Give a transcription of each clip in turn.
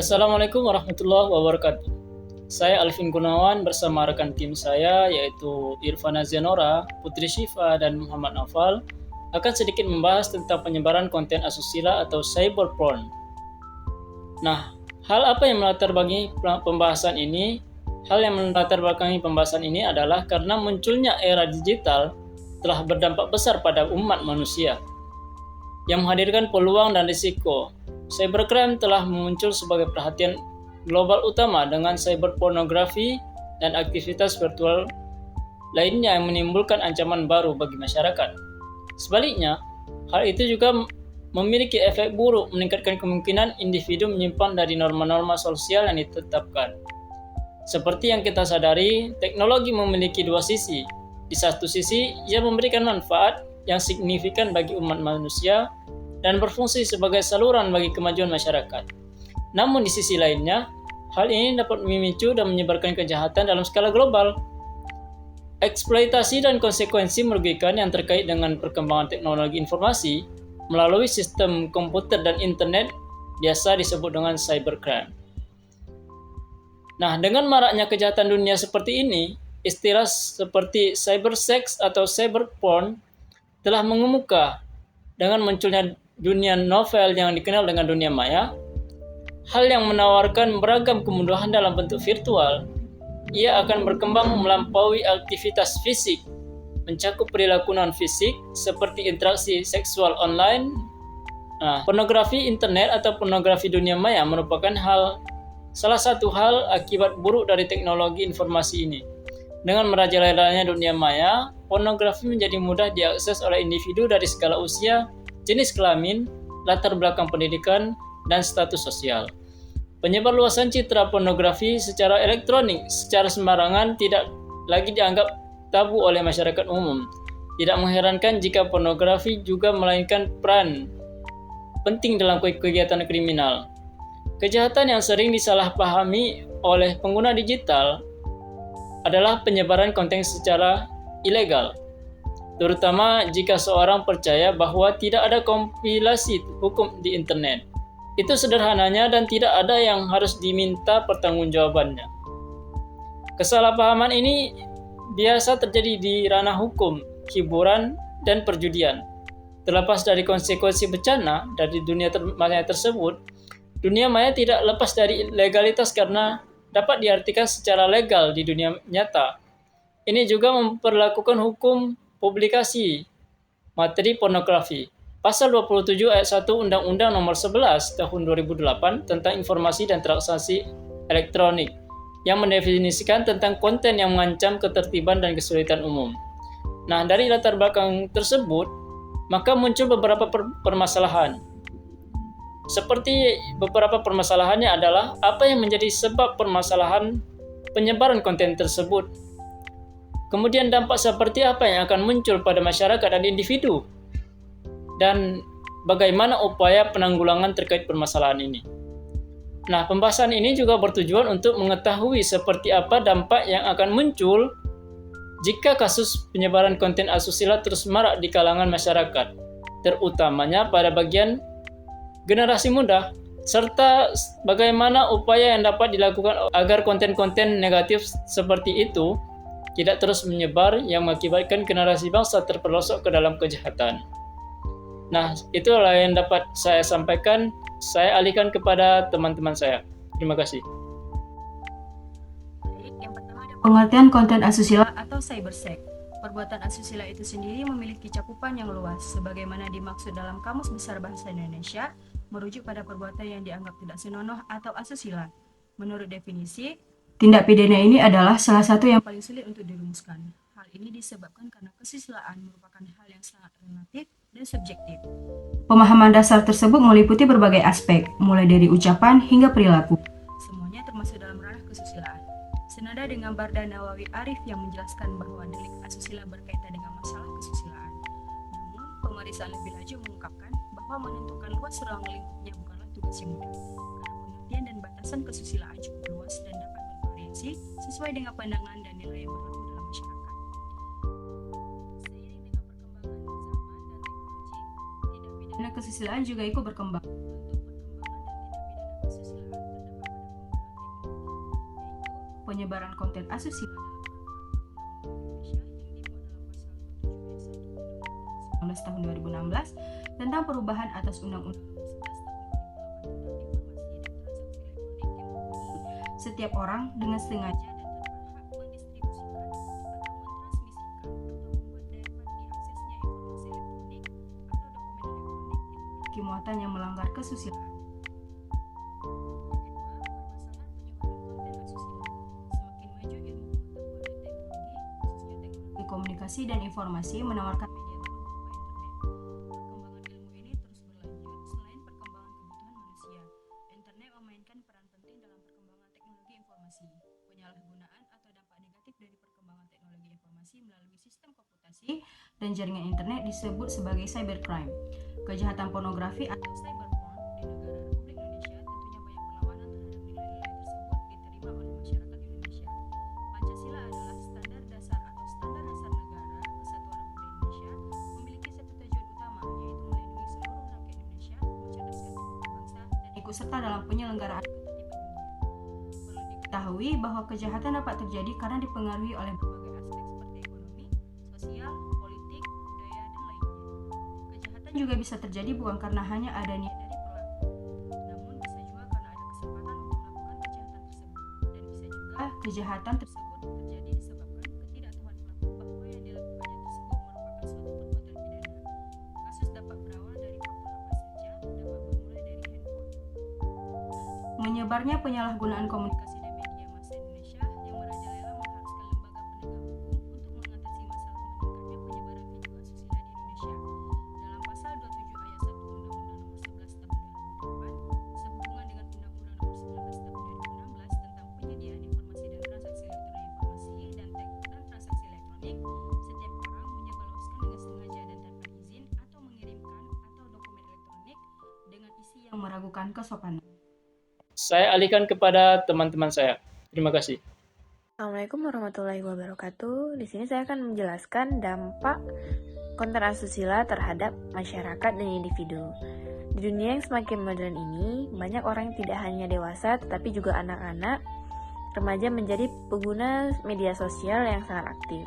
Assalamualaikum warahmatullahi wabarakatuh. Saya Alvin Gunawan bersama rekan tim saya yaitu Irfana Zenora, Putri Syifa, dan Muhammad Naufal akan sedikit membahas tentang penyebaran konten asusila atau cyberporn. Nah, hal apa yang melatar belakangi pembahasan ini? Hal yang melatar belakangi pembahasan ini adalah karena munculnya era digital telah berdampak besar pada umat manusia yang menghadirkan peluang dan risiko. Cybercrime telah muncul sebagai perhatian global utama dengan cyberpornografi dan aktivitas virtual lainnya yang menimbulkan ancaman baru bagi masyarakat. Sebaliknya, hal itu juga memiliki efek buruk, meningkatkan kemungkinan individu menyimpang dari norma-norma sosial yang ditetapkan. Seperti yang kita sadari, teknologi memiliki dua sisi. Di satu sisi, ia memberikan manfaat yang signifikan bagi umat manusia dan berfungsi sebagai saluran bagi kemajuan masyarakat. Namun di sisi lainnya, hal ini dapat memicu dan menyebarkan kejahatan dalam skala global. Eksploitasi dan konsekuensi merugikan yang terkait dengan perkembangan teknologi informasi melalui sistem komputer dan internet biasa disebut dengan cybercrime. Nah, dengan maraknya kejahatan dunia seperti ini, istilah seperti cybersex atau cyberporn telah mengemuka. Dengan munculnya dunia novel yang dikenal dengan dunia maya, hal yang menawarkan beragam kemudahan dalam bentuk virtual, ia akan berkembang melampaui aktivitas fisik, mencakup perilaku non-fisik seperti interaksi seksual online. Nah, pornografi internet atau pornografi dunia maya merupakan salah satu hal akibat buruk dari teknologi informasi ini. Dengan merajalelanya dunia maya, pornografi menjadi mudah diakses oleh individu dari segala usia, jenis kelamin, latar belakang pendidikan, dan status sosial. Penyebarluasan citra pornografi secara elektronik secara sembarangan tidak lagi dianggap tabu oleh masyarakat umum. Tidak mengherankan jika pornografi juga memainkan peran penting dalam kegiatan kriminal. Kejahatan yang sering disalahpahami oleh pengguna digital adalah penyebaran konten secara ilegal, terutama jika seorang percaya bahwa tidak ada kompilasi hukum di internet. Itu sederhananya dan tidak ada yang harus diminta pertanggungjawabannya. Kesalahpahaman ini biasa terjadi di ranah hukum, hiburan, dan perjudian. Terlepas dari konsekuensi bencana dari dunia maya tersebut, dunia maya tidak lepas dari legalitas karena dapat diartikan secara legal di dunia nyata. Ini juga memperlakukan hukum publikasi materi pornografi. Pasal 27 ayat 1 Undang-Undang Nomor 11 Tahun 2008 tentang Informasi dan Transaksi Elektronik yang mendefinisikan tentang konten yang mengancam ketertiban dan kesulitan umum. Nah, dari latar belakang tersebut, maka muncul beberapa permasalahan. Seperti beberapa permasalahannya adalah apa yang menjadi sebab permasalahan penyebaran konten tersebut. Kemudian dampak seperti apa yang akan muncul pada masyarakat dan individu. Dan bagaimana upaya penanggulangan terkait permasalahan ini. Nah, pembahasan ini juga bertujuan untuk mengetahui seperti apa dampak yang akan muncul jika kasus penyebaran konten asusila terus marak di kalangan masyarakat, terutamanya pada bagian generasi muda, serta bagaimana upaya yang dapat dilakukan agar konten-konten negatif seperti itu tidak terus menyebar yang mengakibatkan generasi bangsa terperosok ke dalam kejahatan. Nah, itulah yang dapat saya sampaikan. Saya alihkan kepada teman-teman saya. Terima kasih. Yang pertama ada pengertian konten asusila atau cybersex. Perbuatan asusila itu sendiri memiliki cakupan yang luas, sebagaimana dimaksud dalam Kamus Besar Bahasa Indonesia, merujuk pada perbuatan yang dianggap tidak senonoh atau asusila. Menurut definisi, tindak pidana ini adalah salah satu yang paling sulit untuk dirumuskan. Hal ini disebabkan karena kesusilaan merupakan hal yang sangat relatif dan subjektif. Pemahaman dasar tersebut meliputi berbagai aspek, mulai dari ucapan hingga perilaku. Semuanya termasuk dalam ranah kesusilaan. Senada dengan Barda Nawawi Arif yang menjelaskan bahwa delik asusila berkaitan dengan masalah kesusilaan. Namun, pemeriksaan lebih lanjut mengungkapkan bahwa menentukan luas ruang lingkupnya bukanlah tugas yang mudah, karena pengertian dan batasan kesusilaan cukup luas dan dapat bervariasi sesuai dengan pandangan dan nilai yang berlaku dalam masyarakat. Seiring dengan perkembangan zaman dan teknologi, tindak pidana kesusilaan juga ikut berkembang. Untuk perkembangan dan tindak pidana kesusilaan terdapat penyebaran konten asusila dalam tahun 2016 tentang perubahan atas Undang-Undang 11 tahun 2008 tentang informasi dan transaksi elektronik yang setiap orang dengan sengaja dan tanpa hak mendistribusikan atau mentransmisikan atau membuat dapat diaksesnya informasi elektronik atau dokumen elektronik yang memiliki muatan yang melanggar kesusilaan. Komunikasi dan informasi menawarkan media baru berupa internet. Perkembangan ilmu ini terus berlanjut selain perkembangan kebutuhan manusia. Internet memainkan peran penting dalam perkembangan teknologi informasi. Penyalahgunaan atau dampak negatif dari perkembangan teknologi informasi melalui sistem komputasi dan jaringan internet disebut sebagai cybercrime. Kejahatan pornografi atau cyberporn di negara Republik Indonesia tentunya banyak perlawanan terhadap nilai-nilai tersebut diterima oleh masyarakat Indonesia. Pancasila adalah standar dasar atau standar dasar negara Kesatuan Republik Indonesia, memiliki satu tujuan utama, yaitu melindungi seluruh rakyat Indonesia, mencerdaskan tubuh bangsa, dan ikut serta dalam penyelenggaraan ketertiban dunia. Perlu diketahui bahwa kejahatan dapat terjadi karena dipengaruhi oleh berbagai aspek seperti ekonomi, sosial, politik, budaya, dan lainnya. Kejahatan juga bisa terjadi bukan karena hanya ada niat dari pelaku, namun bisa juga karena ada kesempatan untuk melakukan kejahatan tersebut, dan bisa juga kejahatan tersebut terjadi disebabkan ketidaktahuan pelaku bahwa yang dilakukannya tersebut merupakan suatu perbuatan pidana. Kasus dapat berawal dari faktor apa saja, dapat bermulai dari handphone. Menyebarnya penyalahgunaan komunikasi dan media massa Indonesia yang merajalela mengharuskan lembaga penegak hukum untuk mengatasi masalah meningkatnya penyebaran video asusila di Indonesia. Dalam pasal 27 ayat 1 Undang-Undang Nomor 11 Tahun 2008 sehubungan dengan Undang-Undang Nomor 19 Tahun 2016 tentang penyediaan informasi dan transaksi elektronik informasi dan transaksi elektronik, setiap orang menyebarluaskan dengan sengaja dan tanpa izin atau mengirimkan atau dokumen elektronik dengan isi yang meragukan kesopanan. Saya alihkan kepada teman-teman saya. Terima kasih. Assalamualaikum warahmatullahi wabarakatuh. Di sini saya akan menjelaskan dampak konten asusila terhadap masyarakat dan individu. Di dunia yang semakin modern ini, banyak orang yang tidak hanya dewasa tetapi juga anak-anak, remaja menjadi pengguna media sosial yang sangat aktif.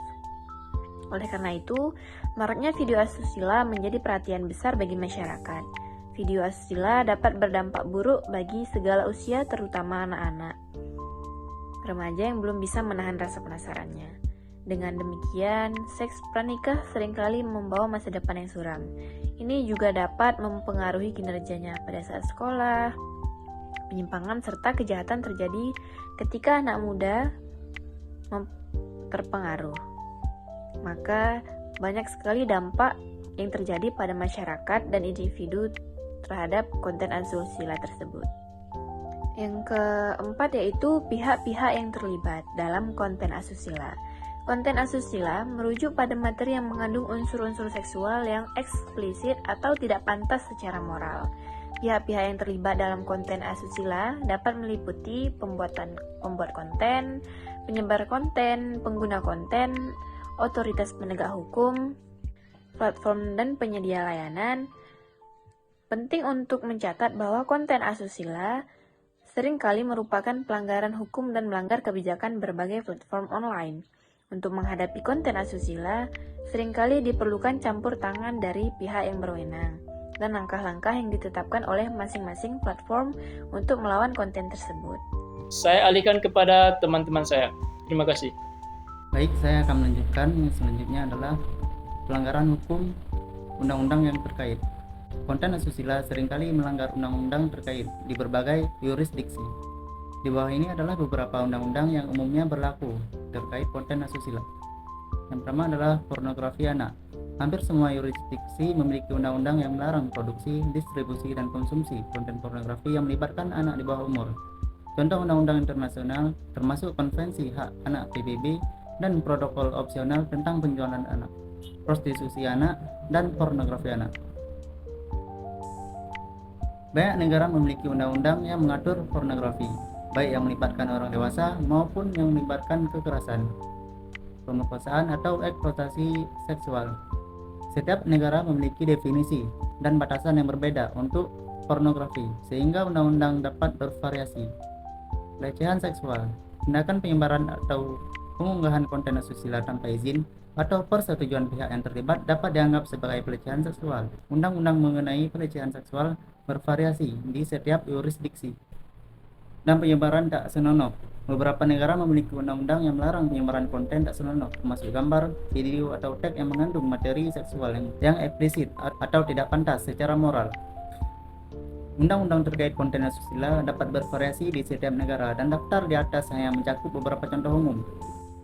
Oleh karena itu, maraknya video asusila menjadi perhatian besar bagi masyarakat. Video asusila dapat berdampak buruk bagi segala usia, terutama anak-anak, remaja yang belum bisa menahan rasa penasarannya. Dengan demikian, seks pranikah seringkali membawa masa depan yang suram. Ini juga dapat mempengaruhi kinerjanya pada saat sekolah. Penyimpangan serta kejahatan terjadi ketika anak muda terpengaruh. Maka banyak sekali dampak yang terjadi pada masyarakat dan individu terhadap konten asusila tersebut. Yang keempat yaitu pihak-pihak yang terlibat dalam konten asusila. Konten asusila merujuk pada materi yang mengandung unsur-unsur seksual yang eksplisit atau tidak pantas secara moral. Pihak-pihak yang terlibat dalam konten asusila dapat meliputi pembuat konten, penyebar konten, pengguna konten, otoritas penegak hukum, platform dan penyedia layanan. Penting untuk mencatat bahwa konten asusila seringkali merupakan pelanggaran hukum dan melanggar kebijakan berbagai platform online. Untuk menghadapi konten asusila, seringkali diperlukan campur tangan dari pihak yang berwenang dan langkah-langkah yang ditetapkan oleh masing-masing platform untuk melawan konten tersebut. Saya alihkan kepada teman-teman saya. Terima kasih. Baik, saya akan melanjutkan. Yang selanjutnya adalah pelanggaran hukum undang-undang yang terkait. Konten asusila seringkali melanggar undang-undang terkait di berbagai yurisdiksi. Di bawah ini adalah beberapa undang-undang yang umumnya berlaku terkait konten asusila. Yang pertama adalah pornografi anak. Hampir semua yurisdiksi memiliki undang-undang yang melarang produksi, distribusi, dan konsumsi konten pornografi yang melibatkan anak di bawah umur. Contoh undang-undang internasional termasuk Konvensi Hak Anak PBB dan protokol opsional tentang penjualan anak, prostitusi anak, dan pornografi anak. Banyak negara memiliki undang-undang yang mengatur pornografi, baik yang melibatkan orang dewasa maupun yang melibatkan kekerasan, pemerkosaan atau eksploitasi seksual. Setiap negara memiliki definisi dan batasan yang berbeda untuk pornografi, sehingga undang-undang dapat bervariasi. pelecehan seksual, tindakan penyebaran atau pengunggahan konten asusila tanpa izin atau persetujuan pihak yang terlibat dapat dianggap sebagai pelecehan seksual. Undang-undang mengenai pelecehan seksual bervariasi di setiap yurisdiksi. Dan penyebaran tak senonoh. Beberapa negara memiliki undang-undang yang melarang penyebaran konten tak senonoh, termasuk gambar, video, atau teks yang mengandung materi seksual yang eksplisit atau tidak pantas secara moral. Undang-undang terkait konten asusila dapat bervariasi di setiap negara, dan daftar di atas hanya mencakup beberapa contoh umum.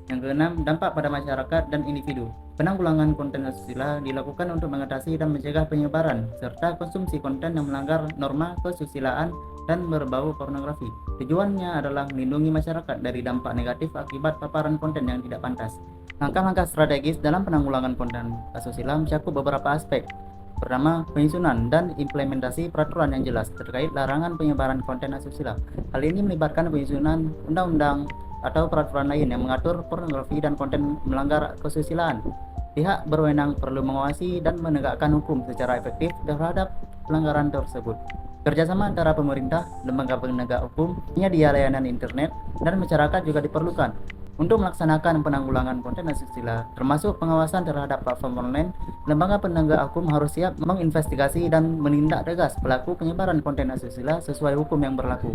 Yang keenam, dampak pada masyarakat dan individu. Penanggulangan konten asusila dilakukan untuk mengatasi dan mencegah penyebaran serta konsumsi konten yang melanggar norma kesusilaan dan berbau pornografi. Tujuannya adalah melindungi masyarakat dari dampak negatif akibat paparan konten yang tidak pantas. Langkah-langkah strategis dalam penanggulangan konten asusila mencakup beberapa aspek. Pertama, penyusunan dan implementasi peraturan yang jelas terkait larangan penyebaran konten asusila. Hal ini melibatkan penyusunan undang-undang atau peraturan lain yang mengatur pornografi dan konten melanggar kesusilaan. Pihak berwenang perlu mengawasi dan menegakkan hukum secara efektif terhadap pelanggaran tersebut. Kerjasama antara pemerintah, lembaga penegak hukum, penyedia layanan internet, dan masyarakat juga diperlukan untuk melaksanakan penanggulangan konten asusila, termasuk pengawasan terhadap platform online. Lembaga penegak hukum harus siap menginvestigasi dan menindak tegas pelaku penyebaran konten asusila sesuai hukum yang berlaku.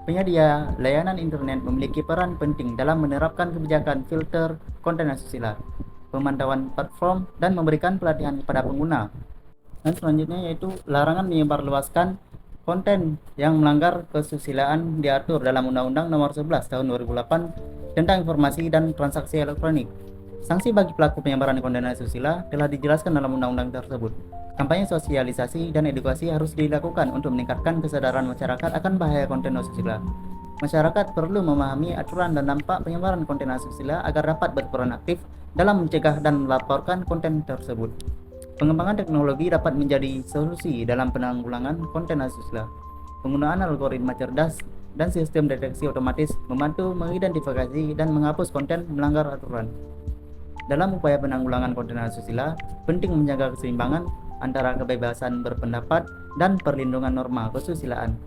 Penyedia layanan internet memiliki peran penting dalam menerapkan kebijakan filter konten asusila, pemantauan platform, dan memberikan pelatihan kepada pengguna. Dan selanjutnya yaitu larangan menyebarluaskan konten yang melanggar kesusilaan diatur dalam Undang-Undang Nomor 11 Tahun 2008 tentang informasi dan transaksi elektronik. Sanksi bagi pelaku penyebaran konten asusila telah dijelaskan dalam undang-undang tersebut. Kampanye sosialisasi dan edukasi harus dilakukan untuk meningkatkan kesadaran masyarakat akan bahaya konten asusila. Masyarakat perlu memahami aturan dan dampak penyebaran konten asusila agar dapat berperan aktif dalam mencegah dan melaporkan konten tersebut. Pengembangan teknologi dapat menjadi solusi dalam penanggulangan konten asusila. Penggunaan algoritma cerdas dan sistem deteksi otomatis membantu mengidentifikasi dan menghapus konten melanggar aturan. Dalam upaya penanggulangan konten asusila, penting menjaga keseimbangan antara kebebasan berpendapat dan perlindungan norma kesusilaan.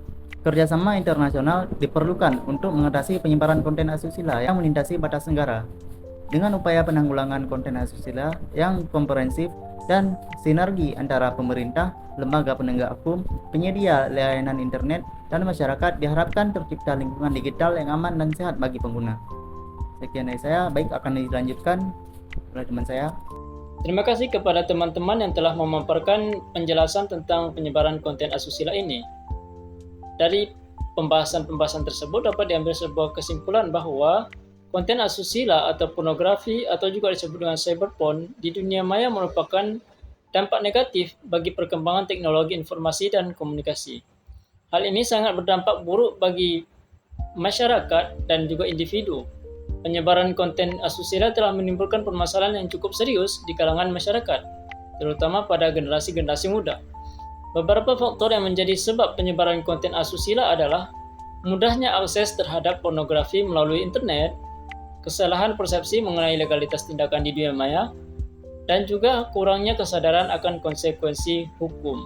Kerjasama internasional diperlukan untuk mengatasi penyebaran konten asusila yang melintasi batas negara. Dengan upaya penanggulangan konten asusila yang komprehensif dan sinergi antara pemerintah, lembaga penegak hukum, penyedia layanan internet, dan masyarakat, diharapkan tercipta lingkungan digital yang aman dan sehat bagi pengguna. Sekian dari saya, baik akan dilanjutkan oleh teman saya. Terima kasih kepada teman-teman yang telah memaparkan penjelasan tentang penyebaran konten asusila ini. Dari pembahasan-pembahasan tersebut dapat diambil sebuah kesimpulan bahwa konten asusila atau pornografi atau juga disebut dengan cyberporn di dunia maya merupakan dampak negatif bagi perkembangan teknologi informasi dan komunikasi. Hal ini sangat berdampak buruk bagi masyarakat dan juga individu. Penyebaran konten asusila telah menimbulkan permasalahan yang cukup serius di kalangan masyarakat, terutama pada generasi-generasi muda. Beberapa faktor yang menjadi sebab penyebaran konten asusila adalah mudahnya akses terhadap pornografi melalui internet, kesalahan persepsi mengenai legalitas tindakan di dunia maya, dan juga kurangnya kesadaran akan konsekuensi hukum.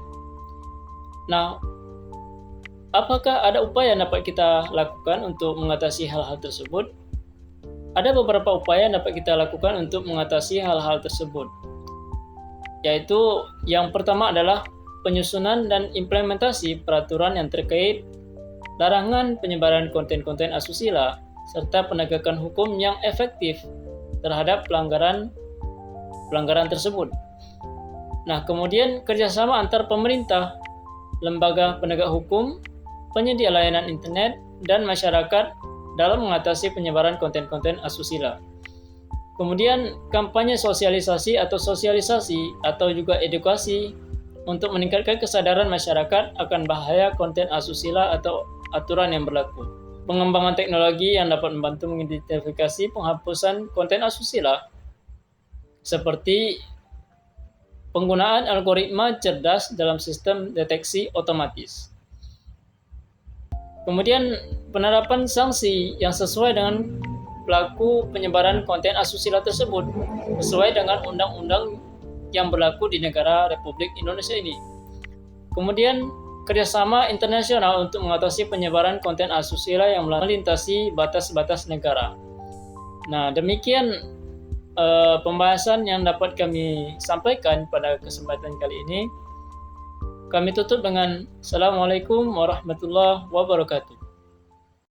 Nah, apakah ada upaya yang dapat kita lakukan untuk mengatasi hal-hal tersebut? Ada beberapa upaya yang dapat kita lakukan untuk mengatasi hal-hal tersebut, yaitu yang pertama adalah penyusunan dan implementasi peraturan yang terkait larangan penyebaran konten-konten asusila serta penegakan hukum yang efektif terhadap pelanggaran tersebut. Nah, kemudian kerjasama antar pemerintah, lembaga penegak hukum, penyedia layanan internet, dan masyarakat dalam mengatasi penyebaran konten-konten asusila. Kemudian kampanye sosialisasi atau juga edukasi untuk meningkatkan kesadaran masyarakat akan bahaya konten asusila atau aturan yang berlaku. Pengembangan teknologi yang dapat membantu mengidentifikasi penghapusan konten asusila seperti penggunaan algoritma cerdas dalam sistem deteksi otomatis. Kemudian penerapan sanksi yang sesuai dengan pelaku penyebaran konten asusila tersebut sesuai dengan undang-undang yang berlaku di negara Republik Indonesia ini. Kemudian kerjasama internasional untuk mengatasi penyebaran konten asusila yang melintasi batas-batas negara. Nah, demikian pembahasan yang dapat kami sampaikan pada kesempatan kali ini. Kami tutup dengan Assalamualaikum warahmatullahi wabarakatuh.